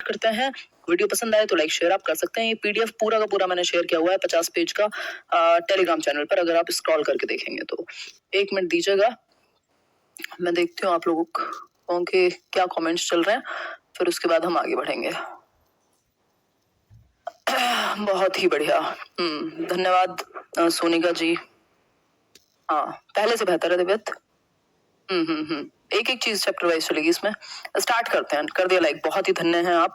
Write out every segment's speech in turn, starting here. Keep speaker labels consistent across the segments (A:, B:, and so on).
A: करते हैं। वीडियो पसंद आए तो लाइक शेयर आप कर सकते हैं। ये पीडीएफ पूरा का पूरा मैंने शेयर किया हुआ है 50 पेज का टेलीग्राम चैनल पर, अगर आप स्क्रॉल करके देखेंगे तो। 1 मिनट दीजिएगा, मैं देखती हूँ आप लोगों के क्या कमेंट्स चल रहे हैं, फिर उसके बाद हम आगे बढ़ेंगे। बहुत ही बढ़िया, धन्यवाद सोनिका जी। हाँ, पहले से बेहतर है तबियत। एक एक चीज चैप्टर वाइज चलेगी इसमें। स्टार्ट करते हैं, कर दिया लाइक, बहुत ही धन्य हैं आप।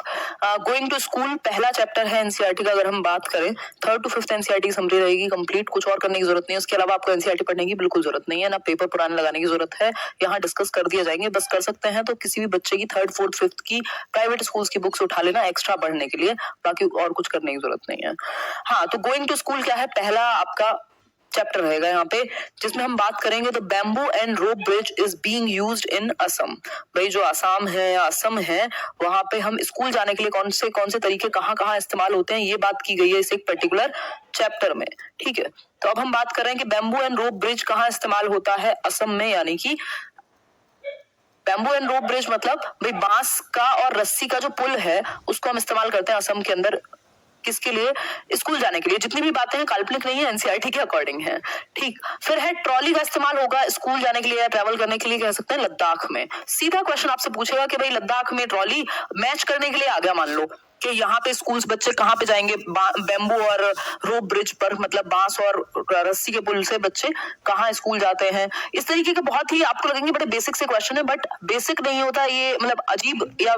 A: गोइंग टू स्कूल पहला चैप्टर है एनसीईआरटी का। अगर हम बात करें 3rd to 5th NCERT summary रहेगी कंप्लीट, कुछ और करने की जरूरत नहीं है। उसके अलावा आपको एनसीईआरटी पढ़ने की बिल्कुल जरूरत नहीं है, ना पेपर पुराने लगाने की जरूरत है, यहाँ डिस्कस कर दिए जाएंगे। बस कर सकते हैं तो किसी भी बच्चे की 3rd, 4th, 5th की प्राइवेट स्कूल की बुक्स उठा लेना एक्स्ट्रा पढ़ने के लिए, बाकी और कुछ करने की जरूरत नहीं है। हाँ, तो गोइंग टू स्कूल क्या है, पहला आपका चैप्टर रहेगा यहाँ पे, जिसमें हम बात करेंगे तो bamboo and rope bridge is being used in Assam. भाई जो असम है या असम है, वहां पे हम स्कूल जाने के लिए कौन से तरीके कहाँ इस्तेमाल होते हैं, ये बात की गई है इस एक पर्टिकुलर चैप्टर में। ठीक है, तो अब हम बात कर रहे हैं कि बैम्बू एंड रोप ब्रिज कहाँ इस्तेमाल होता है असम में, यानी कि बैम्बू एंड रोप ब्रिज मतलब भाई बांस का और रस्सी का जो पुल है उसको हम इस्तेमाल करते हैं असम के अंदर। किसके लिए? स्कूल जाने के लिए। जितनी भी बातें हैं काल्पनिक नहीं है, एनसीईआरटी के अकॉर्डिंग है। ठीक, फिर है ट्रॉली का इस्तेमाल होगा स्कूल जाने के लिए या ट्रैवल करने के लिए, कह सकते हैं लद्दाख में। सीधा क्वेश्चन आपसे पूछेगा कि भाई लद्दाख में ट्रॉली मैच करने के लिए आ गया, मान लो कि यहाँ पे स्कूल्स बच्चे कहाँ पे जाएंगे, बैम्बू और रोप ब्रिज पर, मतलब बांस और रस्सी के पुल से बच्चे कहाँ स्कूल जाते हैं। इस तरीके के बहुत ही आपको लगेंगे बड़े बेसिक से क्वेश्चन है, बट बेसिक नहीं होता ये, मतलब अजीब या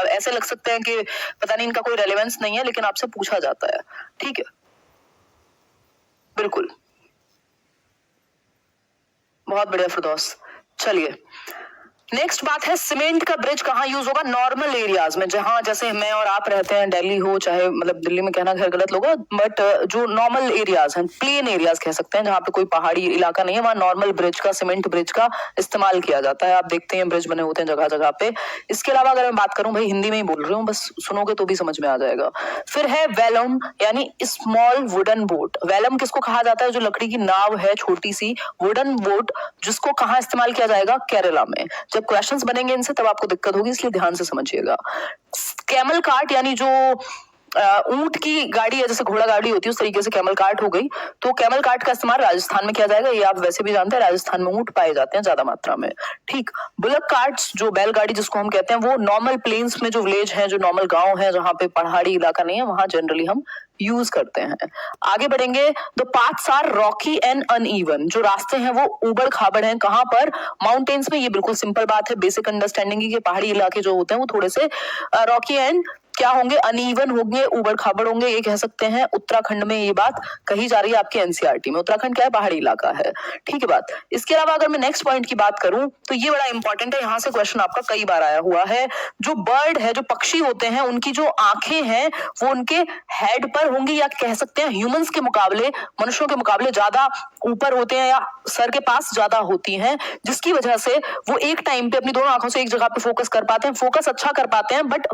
A: ऐसे लग सकते हैं कि पता नहीं इनका कोई रेलेवेंस नहीं है, लेकिन आपसे पूछा जाता है। ठीक है, बिल्कुल, बहुत बढ़िया फिरदौस। चलिए, नेक्स्ट बात है सीमेंट का ब्रिज कहाँ यूज होगा, नॉर्मल एरियाज में, जहां जैसे मैं और आप रहते हैं, दिल्ली हो चाहे, मतलब दिल्ली में कहना खैर गलत होगा, बट जो नॉर्मल एरियाज हैं, प्लेन एरियाज कह सकते हैं, जहां पे कोई पहाड़ी इलाका नहीं है, वहां नॉर्मल ब्रिज का, सीमेंट ब्रिज का इस्तेमाल किया जाता है। आप देखते हैं ब्रिज बने होते हैं जगह जगह पे। इसके अलावा अगर मैं बात करूं, भाई हिंदी में ही बोल रही हूँ, बस सुनोगे तो भी समझ में आ जाएगा। फिर है वेलम, यानी स्मॉल वुडन बोट। वेलम किसको कहा जाता है, जो लकड़ी की नाव है छोटी सी, वुडन बोट, जिसको कहाँ इस्तेमाल किया जाएगा, केरला में। जब क्वेश्चंस बनेंगे इनसे तब आपको दिक्कत होगी, इसलिए ध्यान से समझिएगा। कैमल कार्ट, यानी जो ऊंट की गाड़ी है, जैसे घोड़ा गाड़ी होती है उस तरीके से कैमल कार्ट हो गई, तो कैमल कार्ट का इस्तेमाल राजस्थान में किया जाएगा। ये आप वैसे भी जानते हैं, राजस्थान में ऊंट पाए जाते हैं ज्यादा मात्रा में। ठीक, बुलक कार्ट्स, जो बैलगाड़ी जिसको हम कहते हैं, वो नॉर्मल प्लेन्स में जो विलेज है, जो नॉर्मल गांव है, जहां पे पहाड़ी इलाका नहीं है, वहां जनरली हम यूज करते हैं। आगे बढ़ेंगे, the paths are rocky and uneven. जो रास्ते हैं वो उबड़ खाबड़ हैं, कहां पर, माउंटेन्स में। ये बिल्कुल सिंपल बात है, बेसिक अंडरस्टैंडिंग की, पहाड़ी इलाके जो होते हैं वो थोड़े से रॉकी एंड क्या होंगे, अनइवन होंगे, उबड़ खाबड़ होंगे, ये कह सकते हैं। उत्तराखंड में ये बात कही जा रही है आपके एनसीईआरटी में। उत्तराखंड क्या है, पहाड़ी इलाका है। ठीक है बात। इसके अलावा अगर मैं नेक्स्ट पॉइंट की बात करूं तो ये बड़ा इंपॉर्टेंट है, यहां से क्वेश्चन आपका कई बार आया हुआ है। जो बर्ड है, जो पक्षी होते हैं, उनकी जो आंखें हैं वो उनके हेड पर होंगी, या कह सकते हैं ह्यूमंस के मुकाबले, मनुष्यों के मुकाबले ज्यादा ऊपर होते हैं या सर के पास ज्यादा होती हैं, जिसकी वजह से वो एक टाइम पे अपनी दोनों आंखों से एक जगह पे फोकस कर पाते हैं, फोकस अच्छा कर पाते हैं। बट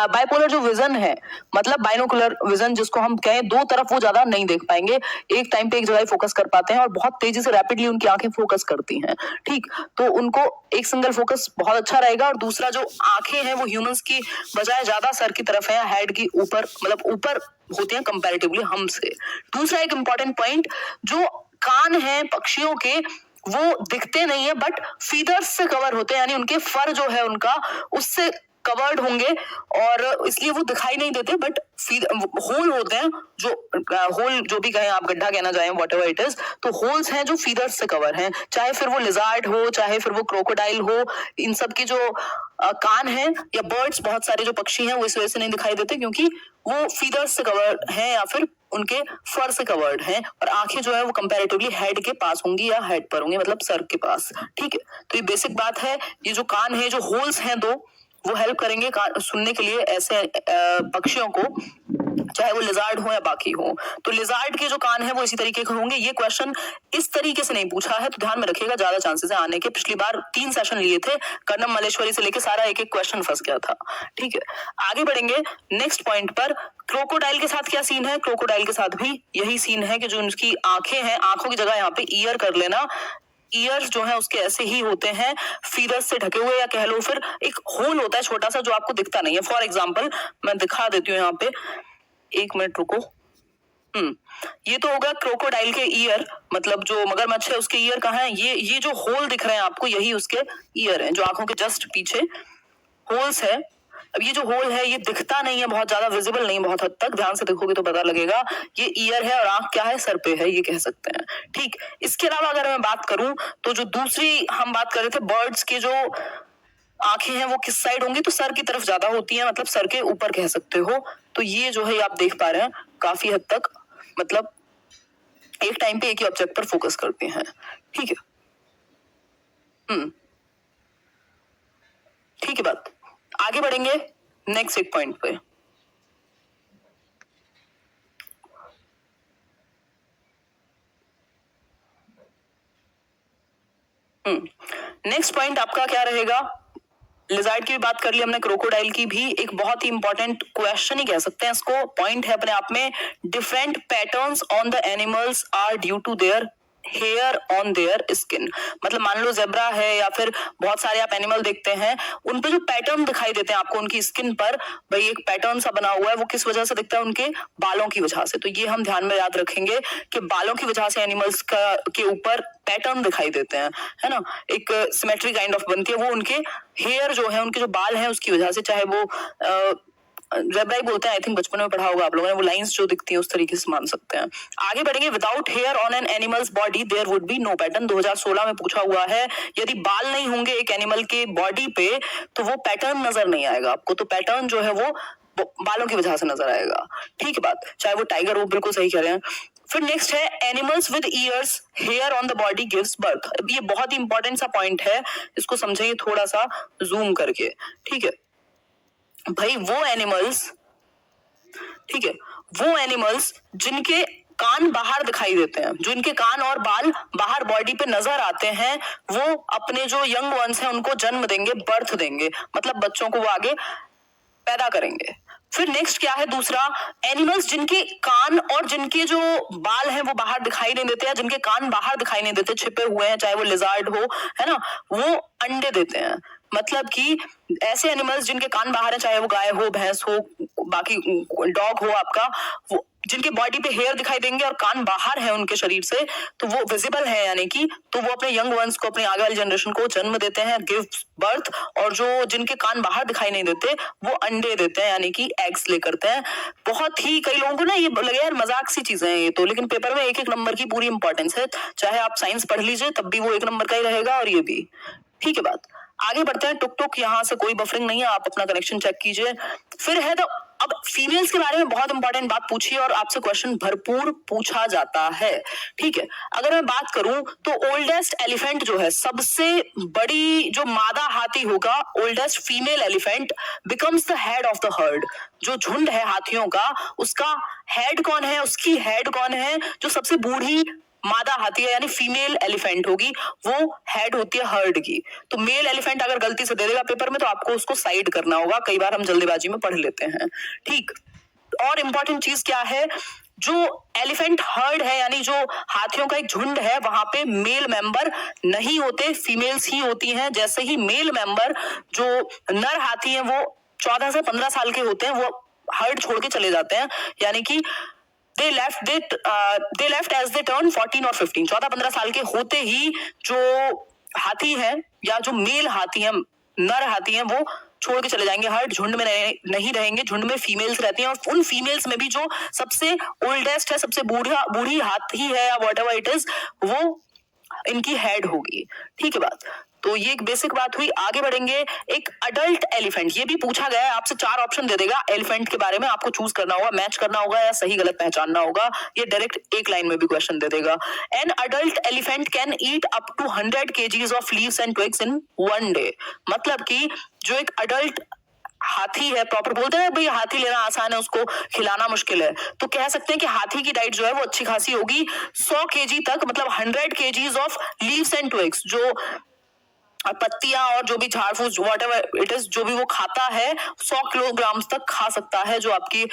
A: बाइपोलर जो विजन है, मतलब बाइनोकुलर विजन जिसको हम कहें, दो तरफ वो ज्यादा नहीं देख पाएंगे, एक टाइम पे एक जगह फोकस कर पाते हैं, और बहुत तेजी से रैपिडली उनकी आंखें फोकस करती हैं। ठीक, तो उनको एक सिंगल फोकस बहुत अच्छा रहेगा, और दूसरा जो आंखें हैं वो ह्यूमंस की बजाय ज्यादा सर की तरफ है, हेड की ऊपर, मतलब ऊपर होते हैं कंपैरेटिवली हमसे। दूसरा एक इंपॉर्टेंट पॉइंट, जो कान है पक्षियों के वो दिखते नहीं है, बट फीदर्स से कवर होते हैं, यानी उनके फर जो है उनका उससे कवर्ड होंगे, और इसलिए वो दिखाई नहीं देते, बट होल होते हैं, जो होल जो भी कहें आप, गड्ढा कहना चाहें, व्हाटएवर इट इज, तो होल्स हैं जो फीदर्स से कवर हैं, चाहे फिर वो लिजार्ड हो, चाहे फिर वो क्रोकोडाइल हो। इन सब की जो कान है, या बर्ड्स, बहुत सारे जो पक्षी हैं वो इस वजह से नहीं दिखाई देते क्योंकि वो फीदर्स से कवर्ड हैं या फिर उनके फर से कवर्ड हैं, और आंखें जो है वो कंपैरेटिवली हेड के पास होंगी या हेड पर होंगी, मतलब सर के पास। ठीक है, तो ये बेसिक बात है। ये जो कान है, जो होल्स हैं दो, वो हेल्प करेंगे सुनने के लिए ऐसे पक्षियों को, चाहे वो लिजार्ड हो या बाकी हो। तो लिजार्ड के जो कान है वो इसी तरीके के होंगे। ये क्वेश्चन इस तरीके से नहीं पूछा है, तो ध्यान में रखिएगा, ज्यादा चांसेस है आने के। पिछली बार 3 सेशन लिए थे, कर्णम मलेश्वरी से लेके सारा एक एक क्वेश्चन फंस गया था। ठीक है, आगे बढ़ेंगे नेक्स्ट पॉइंट पर। क्रोकोडाइल के साथ क्या सीन है, क्रोकोडाइल के साथ भी यही सीन है कि जो उनकी आंखें हैं, आंखों की जगह यहाँ पे ईयर कर लेना, ईयर्स जो है उसके ऐसे ही होते हैं, फीदर्स से ढके हुए, या कह लो फिर एक होल होता है छोटा सा जो आपको दिखता नहीं है। फॉर एग्जाम्पल मैं दिखा देती हूँ यहाँ पे, 1 मिनट रुको। ये तो होगा क्रोकोडाइल के ईयर, मतलब जो मगरमच्छ है उसके ईयर कहाँ है, ये जो होल दिख रहे हैं आपको यही उसके ईयर हैं, जो आंखों के जस्ट पीछे होल्स है। अब ये जो होल है ये दिखता नहीं है, बहुत ज्यादा विजिबल नहीं, बहुत हद तक ध्यान से देखोगे तो पता लगेगा। ये ईयर है और आंख क्या है, सर पे है, ये कह सकते हैं। ठीक, इसके अलावा अगर मैं बात करूं तो जो दूसरी हम बात कर रहे थे, बर्ड्स के जो आंखें हैं वो किस साइड होंगी, तो सर की तरफ ज्यादा होती है, मतलब सर के ऊपर कह सकते हो। तो ये जो है आप देख पा रहे हैं काफी हद तक, मतलब एक टाइम पे एक ही ऑब्जेक्ट पर फोकस करते हैं। ठीक है, ठीक है बात। आगे बढ़ेंगे नेक्स्ट एक पॉइंट पे। नेक्स्ट पॉइंट आपका क्या रहेगा, लिजार्ड की भी बात कर ली हमने, क्रोकोडाइल की भी। एक बहुत ही इंपॉर्टेंट क्वेश्चन ही कह सकते हैं इसको, पॉइंट है अपने आप में। Different patterns on the animals are due to their hair on their skin. मतलब मान लो जेब्रा है या फिर बहुत सारे आप एनिमल देखते हैं, उन पे जो पैटर्न दिखाई देते हैं आपको उनकी स्किन पर, भाई एक पैटर्न सा बना हुआ है, वो किस वजह से दिखता है, उनके बालों की वजह से। तो ये हम ध्यान में याद रखेंगे कि बालों की वजह से एनिमल्स का के ऊपर पैटर्न दिखाई देते हैं, है ना, एक सिमेट्री काइंड ऑफ बनती है, वो उनके हेयर जो है, उनके जो बाल हैं उसकी वजह से। चाहे वो जेब्रा ही बोलते हैं, आई थिंक बचपन में पढ़ा होगा आप लोगों ने, वो लाइंस जो दिखती है उस तरीके से मान सकते हैं। आगे बढ़ेंगे, without hair on an animals body there would be no pattern. 2016 में पूछा हुआ है, यदि बाल नहीं होंगे एक एनिमल के बॉडी पे तो वो पैटर्न नजर नहीं आएगा आपको। तो पैटर्न जो है वो बालों की वजह से नजर आएगा। ठीक है बात, चाहे वो टाइगर हो, बिल्कुल सही कह रहे हैं। फिर नेक्स्ट है, animals with ears hair on the body gives birth. ये बहुत ही इंपॉर्टेंट सा पॉइंट है, इसको समझेंगे थोड़ा सा जूम करके। ठीक है भाई, वो एनिमल्स, ठीक है, वो एनिमल्स जिनके कान बाहर दिखाई देते हैं, जो इनके कान और बाल बाहर बॉडी पे नजर आते हैं, वो अपने जो यंग वंस हैं उनको जन्म देंगे, बर्थ देंगे, मतलब बच्चों को वो आगे पैदा करेंगे। फिर नेक्स्ट क्या है दूसरा, एनिमल्स जिनके कान और जिनके जो बाल हैं वो बाहर दिखाई नहीं देते हैं, जिनके कान बाहर दिखाई नहीं देते, छिपे हुए हैं, चाहे वो लिजार्ड हो, है ना, वो अंडे देते हैं। मतलब कि ऐसे एनिमल्स जिनके कान बाहर है, चाहे वो गाय हो, भैंस हो, बाकी डॉग हो आपका, वो जिनके बॉडी पे हेयर दिखाई देंगे और कान बाहर है उनके शरीर से, तो वो विजिबल है, यानी कि तो वो अपने यंग वंस को, अपने आगे वाली जनरेशन को जन्म देते हैं, गिव बर्थ। और जो जिनके कान बाहर दिखाई नहीं देते वो अंडे देते हैं, यानी कि एग्स ले करते हैं। बहुत ही कई लोगों को ना ये लगे यार मजाक सी चीजें हैं ये तो, लेकिन पेपर में एक एक नंबर की पूरी इंपॉर्टेंस है, चाहे आप साइंस पढ़ लीजिए तब भी वो 1 नंबर का ही रहेगा, और ये भी। ठीक है बात, आगे बढ़ते हैं। टुक टुक, यहाँ से कोई बफरिंग नहीं है, आप अपना कनेक्शन चेक कीजिए। फिर है तो अब फीमेल्स के बारे में बहुत इंपॉर्टेंट बात पूछी और आपसे क्वेश्चन भरपूर पूछा जाता है। ठीक है, अगर मैं बात करूं तो ओल्डेस्ट एलिफेंट जो है, सबसे बड़ी जो मादा हाथी होगा, oldest female elephant becomes the head of the heard. जो झुंड है हाथियों का, उसका हेड कौन है, उसकी हेड कौन है, जो सबसे बूढ़ी मादा हाथी है यानी फीमेल एलिफेंट होगी, वो हेड होती है हर्ड की। तो मेल एलिफेंट अगर गलती से दे देगा पेपर में तो आपको उसको साइड करना होगा, कई बार हम जल्दीबाजी में पढ़ लेते हैं। ठीक, और इंपॉर्टेंट चीज क्या है, जो एलिफेंट हर्ड है यानी जो हाथियों का एक झुंड है, वहां पे मेल मेंबर नहीं होते, फीमेल्स ही होती हैं। जैसे ही मेल मेंबर जो नर हाथी हैं वो 14 से 15 साल के होते हैं, वो हर्ड छोड़ के चले जाते हैं, यानी कि they left as they turn 14 और 15, 14-15 साल के होते ही जो हाथी है या जो मेल हाथी है, नर हाथी है, वो छोड़ के चले जाएंगे, हर्ड झुंड में नहीं रहेंगे। झुंड में फीमेल्स रहती हैं और उन फीमेल्स में भी जो सबसे ओल्डेस्ट है, सबसे बूढ़ी हाथी है या व्हाटएवर इट इज, वो इनकी हेड होगी। ठीक है बात, तो ये एक बेसिक बात हुई। आगे बढ़ेंगे, एक अडल्ट एलिफेंट, ये भी पूछा गया है आपसे, 4 ऑप्शन दे देगा एलिफेंट के बारे में, आपको चूज करना होगा, मैच करना होगा या सही गलत पहचानना होगा। ये डायरेक्ट एक लाइन में भी क्वेश्चन दे देगा। An adult elephant can eat up to 100 kgs of leaves and twigs in 1 day। मतलब कि जो एक अडल्ट हाथी है, प्रॉपर बोलते हैं भाई हाथी लेना आसान है, उसको खिलाना मुश्किल है, तो कह सकते हैं कि हाथी की डाइट जो है वो अच्छी खासी होगी, 100 kg तक, मतलब 100 kgs of leaves and twigs, जो और पत्तियां और जो भी झाड़ फूस वॉट एवर इट इज जो भी वो खाता है 100 किलोग्राम तक खा सकता है, जो आपकी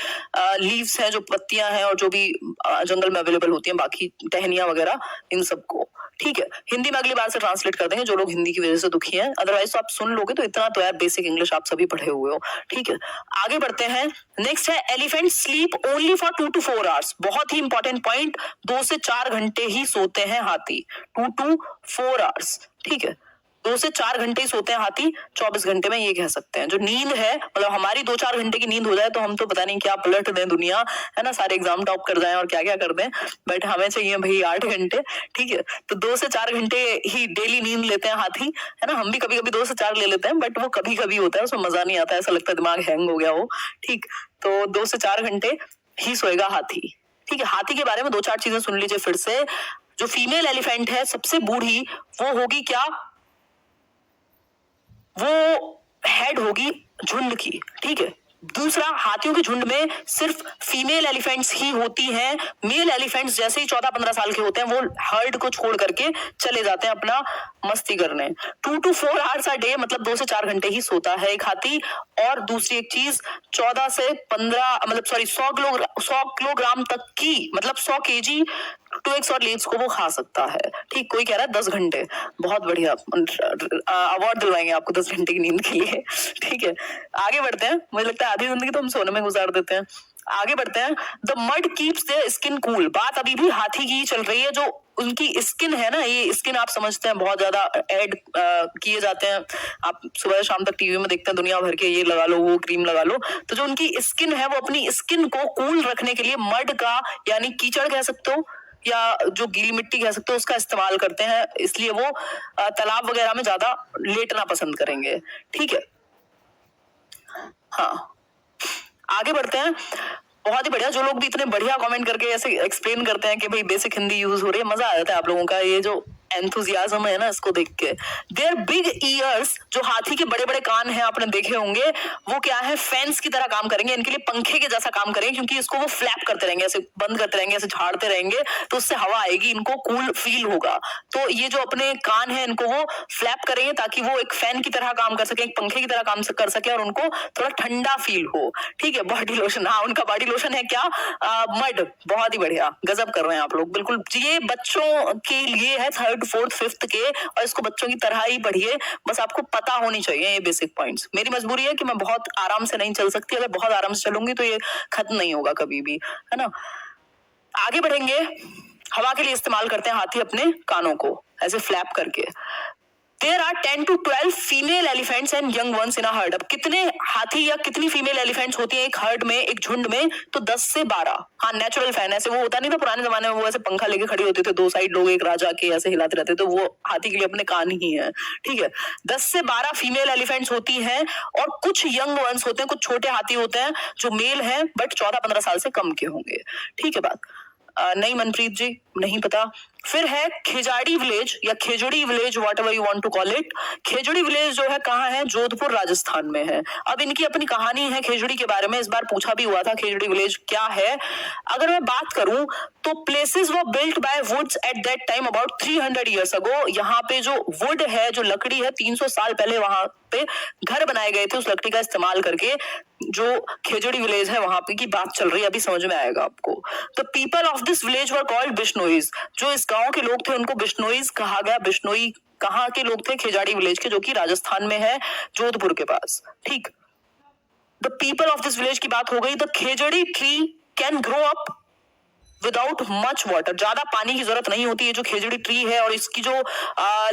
A: लीव्स हैं, जो पत्तियां हैं और जो भी जंगल में अवेलेबल होती हैं, बाकी टहनियां वगैरह, इन सबको। ठीक है, हिंदी में अगली बार से ट्रांसलेट कर देंगे जो लोग हिंदी की वजह से दुखी हैं, अदरवाइज तो आप सुन लोगे तो इतना तो यार बेसिक इंग्लिश आप सभी पढ़े हुए हो। ठीक है, आगे बढ़ते हैं। नेक्स्ट है elephant sleep only for 2 to 4 hours. बहुत ही इंपॉर्टेंट पॉइंट, 2 से 4 घंटे ही सोते हैं हाथी, 2 to 4 आवर्स। ठीक है, 2 से 4 घंटे ही सोते हैं हाथी 24 घंटे में, ये कह सकते हैं। जो नींद है, मतलब हमारी 2-4 घंटे की नींद हो जाए तो हम तो पता नहीं क्या पलट दें दुनिया, है ना, सारे एग्जाम टॉप कर जाएं और क्या क्या कर दें, बट हमें चाहिए भाई 8 घंटे। ठीक है, तो 2 से 4 घंटे ही डेली नींद लेते हैं हाथी, है ना। हम भी कभी कभी 2 से 4 ले लेते हैं, बट वो कभी कभी होता है, उसमें मजा नहीं आता, ऐसा लगता है दिमाग हैंग हो गया हो। ठीक, तो 2 से 4 घंटे ही सोएगा हाथी। ठीक है, हाथी के बारे में 2-4 चीजें सुन लीजिए फिर से। जो फीमेल एलिफेंट है सबसे बूढ़ी, वो होगी क्या, वो हेड होगी झुंड की। ठीक है, दूसरा, हाथियों के झुंड में सिर्फ फीमेल एलिफेंट्स ही होती हैं। मेल एलिफेंट्स जैसे ही 14-15 साल के होते हैं वो हर्ड को छोड़ करके चले जाते हैं अपना मस्ती करने। 2 to 4 आवर्स अ डे, मतलब 2 से 4 घंटे ही सोता है एक हाथी। और दूसरी एक चीज, 14 से 15 मतलब सॉरी 100 किलोग्राम तक की, मतलब 100 kg 2x और लीड्स को वो खा सकता है। ठीक, कोई कह रहा है 10 घंटे, बहुत बढ़िया, अवार्ड दिलवाएंगे आपको 10 घंटे की नींद के लिए। ठीक है, आगे बढ़ते हैं। मुझे लगता है आधी जिंदगी तो हम सोने में गुजार देते हैं। आगे बढ़ते हैं। The mud keeps their skin cool. बात अभी भी हाथी की चल रही है। जो उनकी स्किन है ना, ये स्किन आप समझते हैं बहुत ज्यादा ऐड किए जाते हैं, आप सुबह शाम तक टीवी में देखते हैं दुनिया भर के, ये लगा लो, वो क्रीम लगा लो। तो जो उनकी स्किन है वो अपनी स्किन को कूल रखने के लिए मड का, यानी कीचड़ कह सकते हो या जो गीली मिट्टी कह सकते हो, उसका इस्तेमाल करते हैं। इसलिए वो तालाब वगैरह में ज्यादा लेटना पसंद करेंगे। ठीक है, हाँ, आगे बढ़ते हैं। बहुत ही बढ़िया, जो लोग भी इतने बढ़िया कमेंट करके ऐसे एक्सप्लेन करते हैं कि भाई बेसिक हिंदी यूज हो रही है, मजा आ जाता है आप लोगों का, ये जो एंथुजियाज्म है ना इसको देख के। देयर बिग ईयर्स, जो हाथी के बड़े बड़े कान हैं आपने देखे होंगे, वो क्या है, फैंस की तरह काम करेंगे, इनके लिए पंखे के जैसा काम करेंगे, क्योंकि इसको वो फ्लैप करते रहेंगे, ऐसे बंद करते रहेंगे, ऐसे झाड़ते रहेंगे, तो उससे हवा आएगी, इनको कूल फील होगा। तो ये जो अपने कान है इनको वो फ्लैप करेंगे ताकि वो एक फैन की तरह काम कर सके, एक पंखे की तरह काम कर सके और उनको थोड़ा ठंडा फील हो। ठीक है, बॉडी लोशन, हाँ उनका बॉडी लोशन है क्या, मड। बहुत ही बढ़िया, गजब कर रहे हैं आप लोग, बिल्कुल। ये बच्चों के लिए है, 3rd, 4th, 5th के, और इसको बच्चों की तरह ही पढ़िए, बस आपको पता होनी चाहिए ये बेसिक पॉइंट्स। मेरी मजबूरी है कि मैं बहुत आराम से नहीं चल सकती, अगर बहुत आराम से चलूंगी तो ये खत्म नहीं होगा कभी भी, है ना। आगे बढ़ेंगे। हवा के लिए इस्तेमाल करते हैं हाथी अपने कानों को ऐसे फ्लैप करके। There are 10 to 12 female elephants and young ones in a herd. अब कितने हाथी या कितनी फीमेल एलिफेंट्स होती हैं एक हर्ड में, एक झुंड में, तो 10 से 12। हाँ, नेचुरल फैन, ऐसे वो होता नहीं था पुराने जमाने में, वो ऐसे पंखा लेके खड़ी होते थे, 2 साइड लोग एक राजा के ऐसे हिलाते रहते, तो वो हाथी के लिए अपने कान ही है। ठीक है, 10 से 12 फीमेल एलिफेंट्स होती हैं, और कुछ यंग वंस होते हैं, कुछ छोटे हाथी होते हैं जो मेल हैं बट 14-15 साल से कम के होंगे। ठीक है बात, नहीं मनप्रीत जी, नहीं पता। फिर है खेजाड़ी विलेज या Khejri village, whatever you want to call it. Khejri village जो है कहाँ है, जोधपुर राजस्थान में है। अब इनकी अपनी कहानी है खेजड़ी के बारे में, इस बार पूछा भी हुआ था खेजड़ी विलेज क्या है। अगर मैं बात करूं तो places were built by woods at that time about 300 years ago. यहाँ पे जो वुड है, जो लकड़ी है, 300 साल पहले वहां पे घर बनाए गए थे उस लकड़ी का इस्तेमाल करके। जो खेजड़ी विलेज है वहां पे की बात चल रही है, अभी समझ में आएगा आपको। The people of this village were called Bishnois. जो इस गांव के लोग थे उनको बिश्नोईज कहा गया। बिश्नोई कहाँ के लोग थे, खेजाड़ी विलेज के, जो कि राजस्थान में है, जोधपुर के पास। ठीक, the people of this village की बात हो गई। The khejri tree can grow up without much water. ज्यादा पानी की जरूरत नहीं होती है जो खेजड़ी ट्री है, और इसकी जो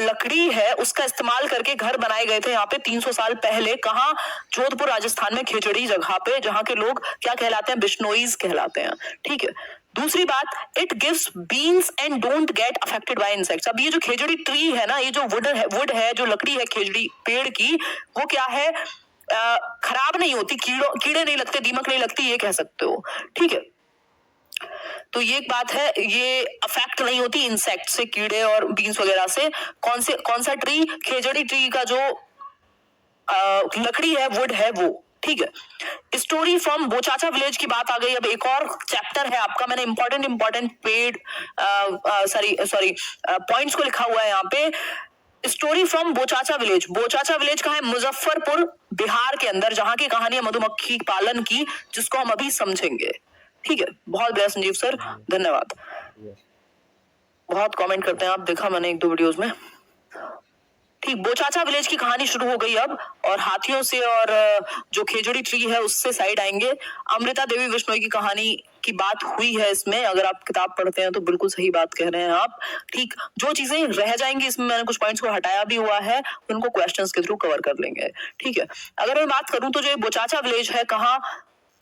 A: लकड़ी है उसका इस्तेमाल करके घर बनाए गए थे यहाँ पे 300 साल पहले। कहाँ, जोधपुर राजस्थान में, खेजड़ी जगह पे, जहाँ के लोग क्या कहलाते हैं, बिश्नोईज कहलाते हैं। ठीक है, दूसरी बात, it gives beans and don't get affected by insects. अब ये जो खेजड़ी ट्री है ना, ये जो वुड है, जो लकड़ी है खेजड़ी पेड़ की, वो क्या है, खराब नहीं होती, कीड़े नहीं लगते, दीमक नहीं लगती, ये कह सकते हो। ठीक है, तो ये एक बात है, ये अफेक्ट नहीं होती इंसेक्ट से, कीड़े और बीन्स वगैरह से। कौन सा ट्री, खेजड़ी ट्री का जो लकड़ी है, वुड है वो। ठीक है, स्टोरी फ्रॉम बोचाचा विलेज की बात आ गई। अब एक और चैप्टर है आपका, मैंने इंपॉर्टेंट पॉइंट्स को लिखा हुआ है यहाँ पे। Story from Bochaha village. Bochaha village कहाँ है? मुजफ्फरपुर बिहार के अंदर, जहां की कहानी है मधुमक्खी पालन की, जिसको हम अभी समझेंगे। ठीक है, बहुत बढ़िया संजीव सर, धन्यवाद। बहुत कमेंट करते हैं आप, देखा मैंने एक दो वीडियोस में। ठीक, बोचाचा विलेज की कहानी शुरू हो गई अब, और हाथियों से और जो खेजड़ी ट्री है उससे साइड आएंगे। अमृता देवी बिश्नोई की कहानी की बात हुई है इसमें, अगर आप किताब पढ़ते हैं तो बिल्कुल सही बात कह रहे हैं आप। ठीक, जो चीजें रह जाएंगी इसमें, मैंने कुछ पॉइंट्स को हटाया भी हुआ है, उनको क्वेश्चंस के थ्रू कवर कर लेंगे। ठीक है, अगर मैं बात करूं तो जो बोचाचा विलेज है, कहाँ?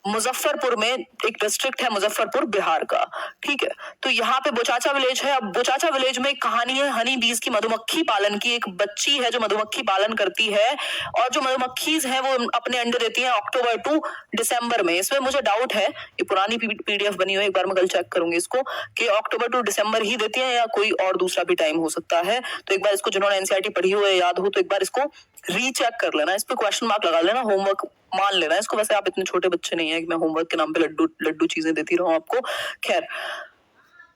A: मुजफ्फरपुर में, एक डिस्ट्रिक्ट है मुजफ्फरपुर बिहार का। ठीक है, तो यहाँ पे बोचाचा विलेज है। अब बोचाचा विलेज में एक कहानी है हनी बीज की, मधुमक्खी पालन की। एक बच्ची है जो मधुमक्खी पालन करती है, और जो मधुमक्खीज हैं वो अपने अंडे देती हैं अक्टूबर टू दिसंबर में। इसमें मुझे डाउट है, ये पुरानी पीडीएफ बनी हुई है, एक बार मैं कल चेक करूंगी इसको, कि अक्टूबर टू दिसंबर ही देती है या कोई और दूसरा भी टाइम हो सकता है। तो एक बार इसको, जिन्होंने एनसीईआरटी पढ़ी हो या याद हो, तो एक बार इसको रीचेक कर लेना, इस पे क्वेश्चन मार्क लगा लेना, होमवर्क मान लेना इसको। वैसे आप इतने छोटे बच्चे नहीं है कि मैं होमवर्क के नाम पे लड्डू लड्डू चीजें देती रहूं आपको। खैर,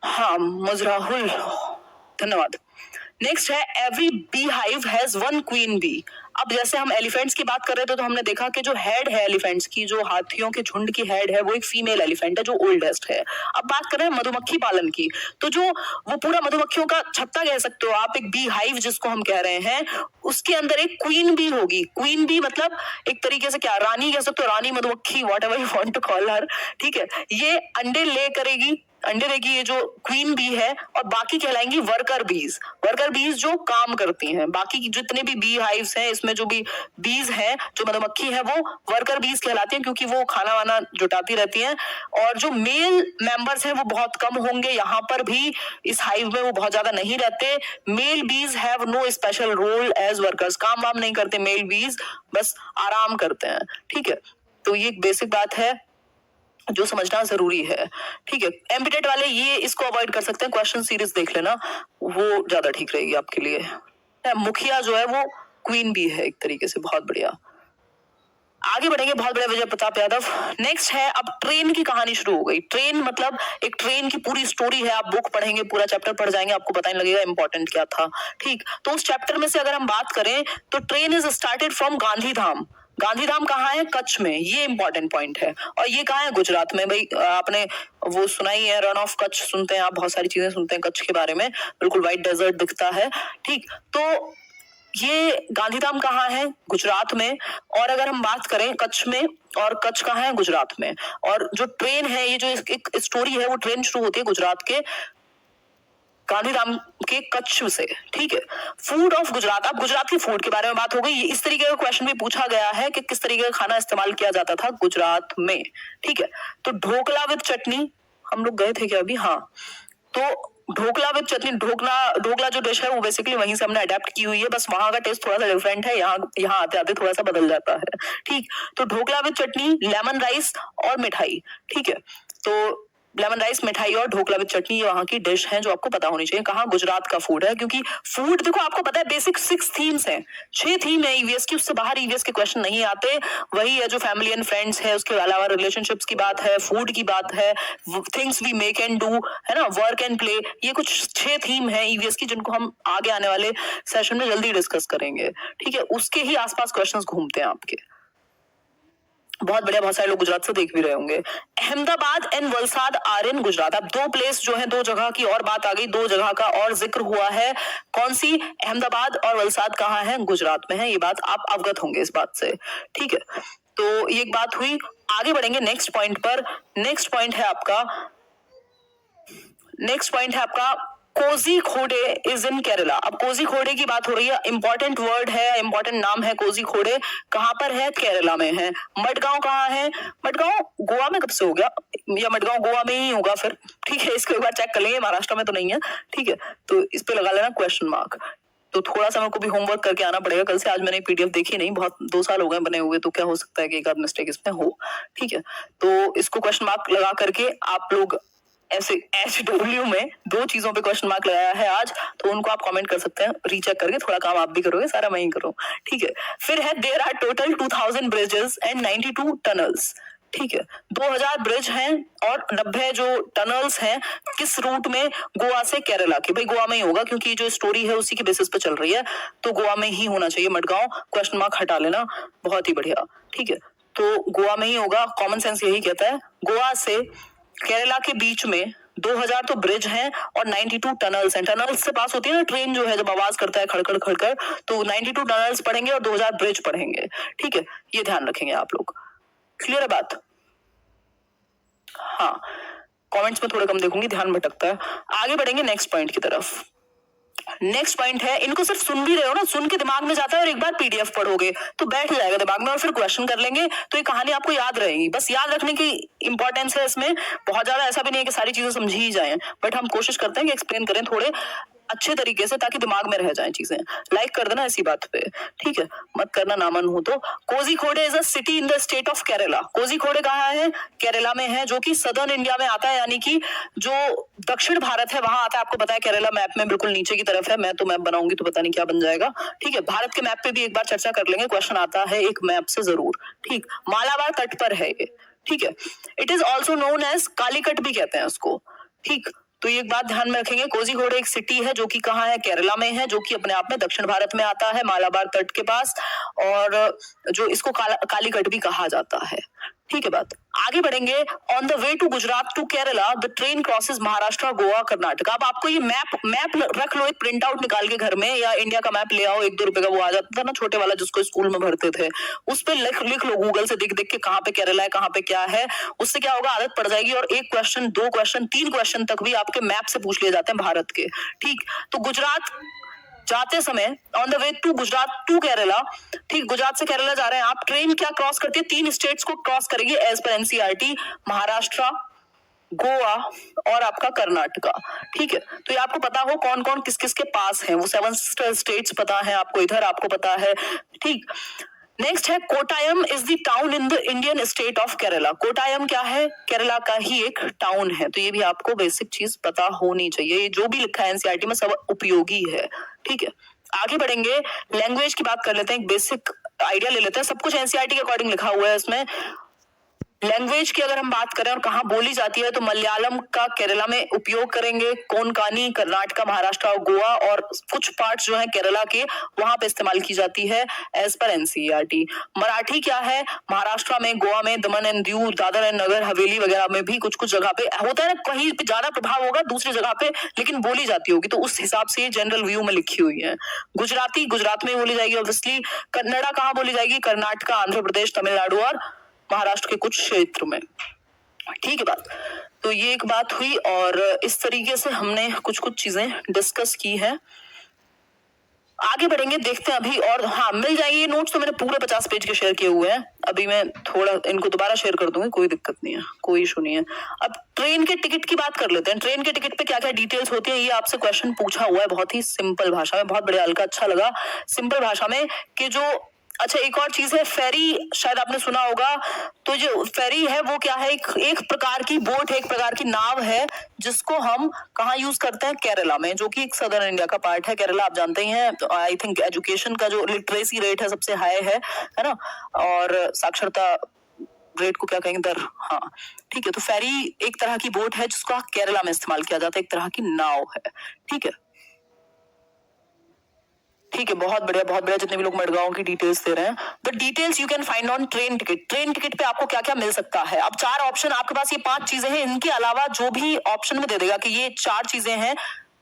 A: हाँ, मुजराहुल, धन्यवाद। नेक्स्ट है, every bee hive has one queen bee. अब जैसे हम एलिफेंट्स की बात कर रहे थे, तो हमने देखा कि जो हेड है एलिफेंट्स की, जो हाथियों के झुंड की हेड है, वो एक फीमेल एलिफेंट है जो ओल्डेस्ट है। अब बात कर रहे हैं मधुमक्खी पालन की, तो जो वो पूरा मधुमक्खियों का छत्ता कह सकते हो आप, एक बी हाइव जिसको हम कह रहे हैं, उसके अंदर एक क्वीन बी होगी। क्वीन बी मतलब एक तरीके से क्या, रानी कह सकते हो, रानी मधुमक्खी, whatever you want to call her. ठीक है, ये अंडे ले करेगी, अंडे देगी ये जो क्वीन बी है, और बाकी कहलाएंगी वर्कर बीज। वर्कर बीज जो काम करती हैं, बाकी जितने भी बी हाइव्स हैं, इसमें जो भी बीज हैं, जो मधुमक्खी है, वो वर्कर बीज कहलाती हैं, क्योंकि वो खाना वाना जुटाती रहती हैं। और जो मेल मेंबर्स हैं वो बहुत कम होंगे, यहाँ पर भी इस हाइव में वो बहुत ज्यादा नहीं रहते। Male bees have no special role as workers, काम वाम नहीं करते मेल बीज, बस आराम करते हैं। ठीक है, तो ये एक बेसिक बात है जो समझना जरूरी है। ठीक है, एम्बिटेट वाले ये इसको अवॉइड कर सकते हैं, क्वेश्चन सीरीज देख लेना, वो ज्यादा ठीक रहेगी आपके लिए। मुखिया जो है वो क्वीन भी है एक तरीके से, बहुत बढ़िया। आगे बढ़ेंगे, बहुत बड़े विजय प्रताप यादव। नेक्स्ट है, अब ट्रेन की कहानी शुरू हो गई। ट्रेन मतलब एक ट्रेन की पूरी स्टोरी है, आप बुक पढ़ेंगे, पूरा चैप्टर पढ़ जाएंगे, आपको पता नहीं लगेगा इंपॉर्टेंट क्या था। ठीक, तो उस चैप्टर में से अगर हम बात करें तो train is started from Gandhidham. Gandhidham कहाँ है? कच्छ में, ये इंपॉर्टेंट पॉइंट है। और ये कहाँ है? गुजरात में। भाई आपने वो सुना ही है, रन ऑफ कच्छ सुनते हैं आप, बहुत सारी चीजें सुनते हैं कच्छ के बारे में, बिल्कुल व्हाइट डेजर्ट दिखता है। ठीक, तो ये गांधीधाम कहाँ है? गुजरात में। और अगर हम बात करें कच्छ में, और कच्छ कहाँ है? गुजरात में। और जो ट्रेन है, ये जो एक स्टोरी है, वो ट्रेन शुरू होती है गुजरात के गांधीधाम के कच्छ से। ठीक है, फूड ऑफ गुजरात, अब गुजरात के फूड के बारे में बात हो गई। इस तरीके का क्वेश्चन भी पूछा गया है कि किस तरीके का खाना इस्तेमाल किया जाता था गुजरात में। ठीक है, तो ढोकला विद चटनी, हम लोग गए थे क्या अभी? हाँ, तो ढोकला विद चटनी, ढोकला जो डिश है वो बेसिकली वहीं से हमने अडेप्ट की हुई है, बस वहां का टेस्ट थोड़ा सा डिफरेंट है, यहाँ आते आते थोड़ा सा बदल जाता है। ठीक, तो dhokla with chutney, lemon rice और मिठाई। ठीक है, तो लेमन राइस, मिठाई और ढोकला विद चटनी, ये वहां की डिश है जो आपको पता होनी चाहिए। कहाँ? गुजरात का फूड है, क्योंकि फूड देखो आपको पता है बेसिक 6 थीम्स हैं, 6 थीम है ईवीएस की, उससे बाहर ईवीएस के क्वेश्चन नहीं आते। वही है जो फैमिली एंड फ्रेंड्स है, उसके अलावा रिलेशनशिप्स की बात है, फूड की बात है, things we make and do, है ना, वर्क एंड प्ले, ये कुछ 6 थीम है ईवीएस की, जिनको हम आगे आने वाले सेशन में जल्दी डिस्कस करेंगे। ठीक है, उसके ही आसपास क्वेश्चंस घूमते हैं आपके। बहुत बढ़िया, बहुत सारे लोग गुजरात से देख भी रहे होंगे। Ahmedabad and Valsad are in Gujarat. अब 2 प्लेस जो है, 2 जगह की और बात आ गई, 2 जगह का और जिक्र हुआ है। कौन सी? अहमदाबाद और वलसाड कहाँ है? गुजरात में है। ये बात आप अवगत होंगे इस बात से। ठीक है, तो ये एक बात हुई। आगे बढ़ेंगे नेक्स्ट पॉइंट पर। नेक्स्ट पॉइंट है आपका कोझिकोडे इज इन केरला। अब कोझिकोडे की बात हो रही है, इंपॉर्टेंट वर्ड है, इंपॉर्टेंट नाम है कोझिकोडे। कहां पर है? केरला में है। मडगांव कहाँ है? मडगांव गोवा में कब से हो गया, या मडगांव गोवा में ही होगा फिर। ठीक है, इसको एक बार चेक कर लेंगे, महाराष्ट्र में तो नहीं है। ठीक है, तो इस पे लगा लेना क्वेश्चन मार्क। तो थोड़ा सा मेरे को भी होमवर्क करके आना पड़ेगा कल से। आज मैंने पीडीएफ देखी नहीं, बहुत 2 साल हो गए बने हुए, तो क्या हो सकता है कि एक आध मिस्टेक इसमें हो। ठीक है, तो इसको क्वेश्चन मार्क लगा करके आप लोग ऐसे HW में 2 चीजों पे क्वेश्चन मार्क लगाया है आज, तो उनको आप कमेंट कर सकते हैं, रीचेक करके। थोड़ा काम आप भी करोगे, सारा मैं ही करूँ। ठीक है, फिर है there are total 2000 bridges and 92 tunnels. ठीक है, 2000 ब्रिज हैं और 90 जो टनल्स हैं किस रूट में, गोवा से केरला के। भाई गोवा में ही होगा क्योंकि जो स्टोरी है उसी के बेसिस पे चल रही है, तो गोवा में ही होना चाहिए। मडगांव क्वेश्चन मार्क हटा लेना, बहुत ही बढ़िया। ठीक है, तो गोवा में ही होगा, कॉमन सेंस यही कहता है। गोवा से केरला के बीच में 2000 तो ब्रिज हैं और 92 टनल्स हैं। टनल्स से पास होती है ना ट्रेन, जो है जब आवाज करता है खड़खड़ खड़खड़, तो 92 टनल्स पढ़ेंगे और 2000 ब्रिज पढ़ेंगे। ठीक है, ये ध्यान रखेंगे आप लोग। क्लियर है बात? हाँ, कमेंट्स में थोड़ा कम देखूंगी, ध्यान भटकता है। आगे बढ़ेंगे नेक्स्ट पॉइंट की तरफ। नेक्स्ट पॉइंट है, इनको सिर्फ सुन भी रहे हो ना, सुन के दिमाग में जाता है और एक बार पीडीएफ पढ़ोगे तो बैठ जाएगा दिमाग में और फिर क्वेश्चन कर लेंगे तो ये कहानी आपको याद रहेगी। बस याद रखने की इंपॉर्टेंस है इसमें, बहुत ज्यादा ऐसा भी नहीं है कि सारी चीजें समझी ही जाए, बट हम कोशिश करते हैं कि एक्सप्लेन करें थोड़े अच्छे तरीके से ताकि दिमाग में रह जाए चीजें। लाइक कर देना इसी बात पे, ठीक है, मत करना नामन हो तो। Kozhikode is a city in the state of Kerala. Kozhikode कहाँ है? केरला में है, जो कि सदर्न इंडिया में आता है, यानी कि जो दक्षिण भारत है वहां आता है। आपको पता है केरला मैप में बिल्कुल नीचे की तरफ है। मैं तो मैप बनाऊंगी तो पता नहीं क्या बन जाएगा। ठीक है, भारत के मैप पे भी एक बार चर्चा कर लेंगे, क्वेश्चन आता है एक मैप से जरूर। ठीक, मालाबार तट पर है ये। ठीक है, it is also known as Calicut भी कहते हैं उसको। ठीक, तो ये एक बात ध्यान में रखेंगे, कोझिकोड एक सिटी है जो कि कहाँ है? केरला में है, जो कि अपने आप में दक्षिण भारत में आता है, मालाबार तट के पास, और जो इसको कालीकट भी कहा जाता है। ठीक है बात। आगे बढ़ेंगे। On the way to Gujarat to Kerala the train crosses Maharashtra, Goa, Karnataka. अब आपको ये मैप रख लो, एक प्रिंट आउट निकाल के घर में, या इंडिया का मैप ले आओ, 1-2 रुपए का वो आ जाता था ना छोटे वाला जिसको स्कूल में भरते थे, उस पे लिख लो गूगल से देख देख के कहाँ पे केरला है, कहाँ पे क्या है। उससे क्या होगा, आदत पड़ जाएगी और 1 क्वेश्चन 2 क्वेश्चन 3 क्वेश्चन तक भी आपके मैप से पूछ लिए जाते हैं भारत के। ठीक, तो गुजरात जाते समय on the way to Gujarat to Kerala, ठीक, गुजरात से केरला जा रहे हैं आप, ट्रेन क्या क्रॉस करती है? 3 स्टेट्स को क्रॉस करेगी as per NCERT, Maharashtra, Goa और आपका कर्नाटका। ठीक है, तो ये आपको पता हो कौन कौन किस किस के पास है, वो 7 स्टेट्स पता है आपको, इधर आपको पता है। ठीक, नेक्स्ट है Kottayam is the town in the Indian state of Kerala. Kottayam क्या है? केरला का ही एक टाउन है, तो ये भी आपको बेसिक चीज पता होनी चाहिए। ये जो भी लिखा है एनसीईआरटी में सब उपयोगी है। ठीक है, आगे बढ़ेंगे, लैंग्वेज की बात कर लेते हैं, एक बेसिक आइडिया ले लेते हैं। सब कुछ एनसीईआरटी के अकॉर्डिंग लिखा हुआ है इसमें। लैंग्वेज की अगर हम बात करें और कहाँ बोली जाती है, तो मलयालम का केरला में उपयोग करेंगे, कोंकणी कर्नाटका, महाराष्ट्र और गोवा, और कुछ पार्ट्स जो है केरला के वहां पे इस्तेमाल की जाती है एज पर एनसीईआरटी। मराठी क्या है? महाराष्ट्र में, गोवा में, दमन एंड दीव, दादर एंड नगर हवेली वगैरह में भी कुछ कुछ जगह पे होता है ना, कहीं पे ज्यादा प्रभाव होगा, दूसरी जगह पे लेकिन बोली जाती होगी, तो उस हिसाब से जनरल व्यू में लिखी हुई है। गुजराती गुजरात में बोली जाएगी ऑब्वियसली। कन्नड़ा कहाँ बोली जाएगी? कर्नाटका, आंध्र प्रदेश, तमिलनाडु और महाराष्ट्र के कुछ क्षेत्र में। ठीक है बात, तो ये एक बात हुई, और इस तरीके से हमने कुछ कुछ चीजें डिस्कस की है। आगे बढ़ेंगे, देखते हैं अभी, और हाँ मिल जाएंगे ये नोट्स, तो मैंने पूरे 50 पेज के शेयर किए हुए हैं। अभी मैं थोड़ा इनको दोबारा शेयर कर दूंगी, कोई दिक्कत नहीं है, कोई इशू नहीं है। अब ट्रेन के टिकट की बात कर लेते हैं। ट्रेन के टिकट पे क्या क्या डिटेल्स होती है, ये आपसे क्वेश्चन पूछा हुआ है बहुत ही सिंपल भाषा में, बहुत बढ़िया, हल्का अच्छा लगा सिंपल भाषा में कि जो, अच्छा एक और चीज है, फेरी, शायद आपने सुना होगा। तो जो फेरी है वो क्या है? एक प्रकार की बोट है, एक प्रकार की नाव है, जिसको हम कहाँ यूज करते हैं? केरला में, जो कि एक सदर्न इंडिया का पार्ट है। केरला आप जानते ही हैं, आई थिंक एजुकेशन का जो लिटरेसी रेट है सबसे हाई है ना, और साक्षरता रेट को क्या कहेंगे, दर, हाँ ठीक है। तो फेरी एक तरह की बोट है जिसको केरला में इस्तेमाल किया जाता है, एक तरह की नाव है। ठीक है, ठीक है, बहुत बढ़िया जितने भी लोग मडगांव की डिटेल्स दे रहे हैं। The details you can find on train ticket. Train ticket पे आपको क्या क्या मिल सकता है? अब 4 ऑप्शन आपके पास, ये 5 चीजें हैं, इनके अलावा जो भी ऑप्शन में दे देगा कि ये 4 चीजें हैं,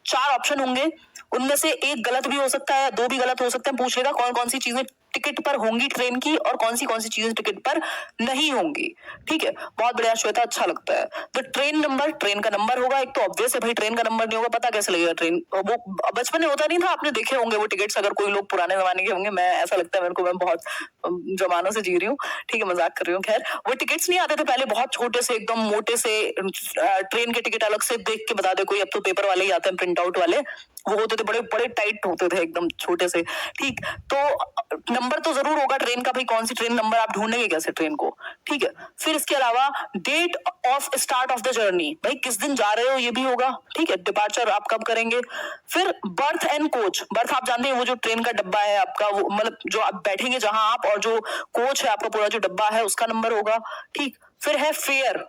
A: 4 ऑप्शन होंगे, उनमें से एक गलत भी हो सकता है, 2 भी गलत हो सकते हैं। पूछेगा कौन कौन सी चीजें टिकट पर होंगी ट्रेन की और कौन सी चीजें टिकट पर नहीं होंगी। ठीक है, बहुत बढ़िया श्वेता, अच्छा लगता है। तो ट्रेन नंबर, ट्रेन का नंबर होगा एक, तो ऑब्वियस है भाई, ट्रेन का नंबर नहीं होगा पता कैसे लगेगा? ट्रेन वो बचपन में होता नहीं था, आपने देखे होंगे वो टिकट्स, अगर कोई लोग पुराने जमाने के होंगे, मैं ऐसा लगता है मेरे को, मैं बहुत जमानों से जी रही हूँ, ठीक है, मजाक कर रही हूँ। खैर, वो टिकट्स नहीं आते थे पहले, बहुत छोटे से एकदम मोटे से, ट्रेन के टिकट अलग से देख के बता दे कोई, अब तो पेपर वाले ही आते हैं, प्रिंट आउट वाले, वो होते थे बड़े बड़े टाइट होते थे एकदम छोटे से। ठीक, तो नंबर तो जरूर होगा ट्रेन का, भाई कौन सी ट्रेन, नंबर आप ढूंढेंगे कैसे ट्रेन को? ठीक है, फिर इसके अलावा date of start of the journey, भाई किस दिन जा रहे हो ये भी होगा। ठीक है, डिपार्चर आप कब करेंगे। फिर बर्थ एंड कोच, बर्थ आप जानते हैं वो जो ट्रेन का डब्बा है आपका, वो मतलब जो आप बैठेंगे जहां आप, और जो कोच है आपका पूरा जो डब्बा है उसका नंबर होगा। ठीक, फिर है fair,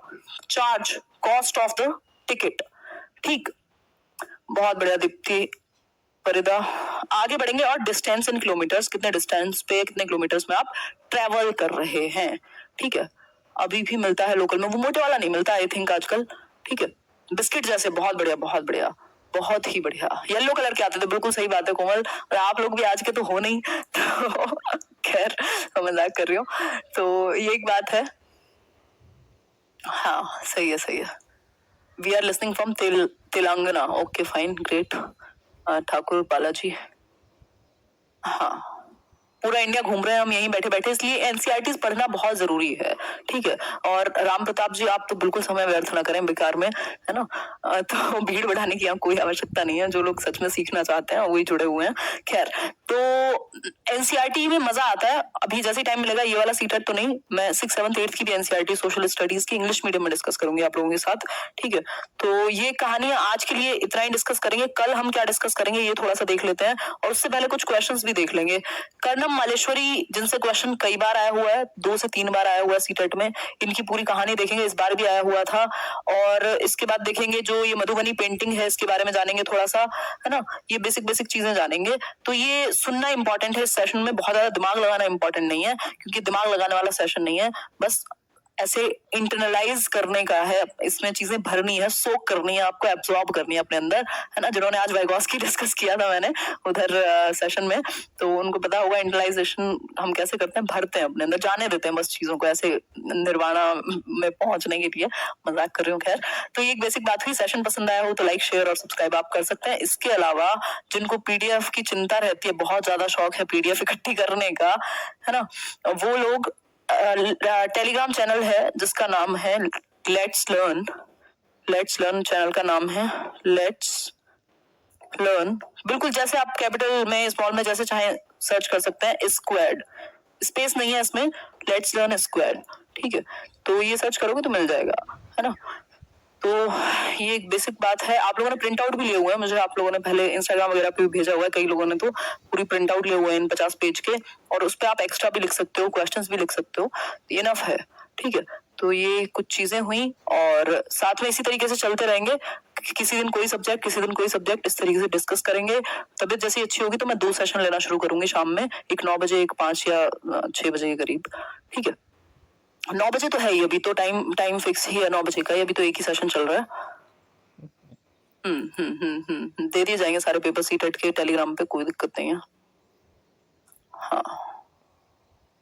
A: charge, cost of the ticket. ठीक, बहुत बढ़िया दीप्ति, परिदा। आगे बढ़ेंगे और डिस्टेंस इन किलोमीटर्स, कितने डिस्टेंस पे, कितने किलोमीटर्स में आप ट्रेवल कर रहे हैं। ठीक है, अभी भी मिलता है लोकल में, वो मोटे वाला नहीं मिलता आई थिंक आजकल। ठीक है, बिस्किट जैसे, बहुत बढ़िया बहुत बढ़िया, बहुत ही बढ़िया। येलो कलर के आते थे, बिल्कुल सही बात है कोमल, और आप लोग भी आज के तो हो नहीं तो खैर मजाक कर रही हूँ। तो ये एक बात है। हाँ सही है सही है। We are listening from Telangana, okay fine great. Thakur Balaji, हाँ पूरा इंडिया घूम रहे हैं हम यहीं बैठे बैठे, इसलिए एनसीईआरटी पढ़ना बहुत जरूरी है। ठीक है, और राम प्रताप जी आप तो बिल्कुल समय व्यर्थ ना करें बेकार में, है ना। तो भीड़ बढ़ाने की यहाँ कोई आवश्यकता नहीं है, जो लोग सच में सीखना चाहते हैं वही जुड़े हुए हैं। खैर, तो एनसीईआरटी में मजा आता है। अभी जैसे टाइम मिलेगा, ये वाला सीटेट तो नहीं, मैं 6th 7th 8th की भी एनसीईआरटी सोशल स्टडीज की इंग्लिश मीडियम में डिस्कस करूंगी आप लोगों के साथ। ठीक है, तो ये कहानियां आज के लिए इतना ही डिस्कस करेंगे। कल हम क्या डिस्कस करेंगे ये थोड़ा सा देख लेते हैं, और उससे पहले कुछ क्वेश्चंस भी देख लेंगे। कर्णम मालेश्वरी, जिनसे क्वेश्चन कई बार आया हुआ है, 2 से 3 बार आया हुआ है सीटेट में, इनकी पूरी कहानी देखेंगे, इस बार भी आया हुआ था। और इसके बाद देखेंगे जो ये मधुबनी पेंटिंग है, इसके बारे में जानेंगे थोड़ा सा, है ना। ये बेसिक बेसिक चीजें जानेंगे। तो ये सुनना इंपॉर्टेंट है इस सेशन में, बहुत ज्यादा दिमाग लगाना इंपॉर्टेंट नहीं है, क्योंकि दिमाग लगाने वाला सेशन नहीं है, बस ऐसे इंटरनलाइज करने का है, इसमें चीजें भरनी है, सोक करनी है, आपको एब्जॉर्ब करनी है अपने अंदर, है ना। जिन्होंने आज वाइगॉस्की डिस्कस किया था मैंने उधर सेशन में, तो उनको पता होगा इंटरनलाइजेशन हम कैसे करते हैं, भरते हैं अपने अंदर, जाने देते हैं बस चीजों को, ऐसे निर्वाणा में पहुंचने के लिए। मजाक कर रही हूँ खैर। तो ये एक बेसिक बात हुई। सेशन पसंद आया हो तो लाइक शेयर और सब्सक्राइब आप कर सकते हैं। इसके अलावा जिनको पीडीएफ की चिंता रहती है, बहुत ज्यादा शौक है पीडीएफ इकट्ठी करने का, है ना, वो लोग टेलीग्राम चैनल है जिसका नाम है लेट्स लर्न चैनल का नाम है लेट्स लर्न। बिल्कुल जैसे आप कैपिटल में स्मॉल में जैसे चाहे सर्च कर सकते हैं, स्क्वायर्ड, स्पेस नहीं है इसमें, लेट्स लर्न स्क्वायर्ड। ठीक है, तो ये सर्च करोगे तो मिल जाएगा, है ना। तो ये एक बेसिक बात है। आप लोगों ने प्रिंट आउट भी लिए हुए हैं, मुझे आप लोगों ने पहले इंस्टाग्राम वगैरह पे भी भेजा हुआ है, कई लोगों ने तो पूरी प्रिंट आउट लिए हुए हैं इन 50 पेज के, और उस पर आप एक्स्ट्रा भी लिख सकते हो, क्वेश्चंस भी लिख सकते हो, इनफ है। ठीक है, तो ये कुछ चीजें हुई, और साथ में इसी तरीके से चलते रहेंगे। किसी दिन कोई सब्जेक्ट, किसी दिन कोई सब्जेक्ट, इस तरीके से डिस्कस करेंगे। तबियत जैसी अच्छी होगी तो मैं 2 सेशन लेना शुरू करूंगी शाम में, एक 9 बजे, एक 5 या 6 बजे के करीब। ठीक है, 9 बजे तो है ही, अभी तो टाइम फिक्स ही है 9 बजे का, अभी तो एक ही सेशन चल रहा है। दे दिए जाएंगे सारे पेपर सीटेट के टेलीग्राम पे, कोई दिक्कत नहीं है। हाँ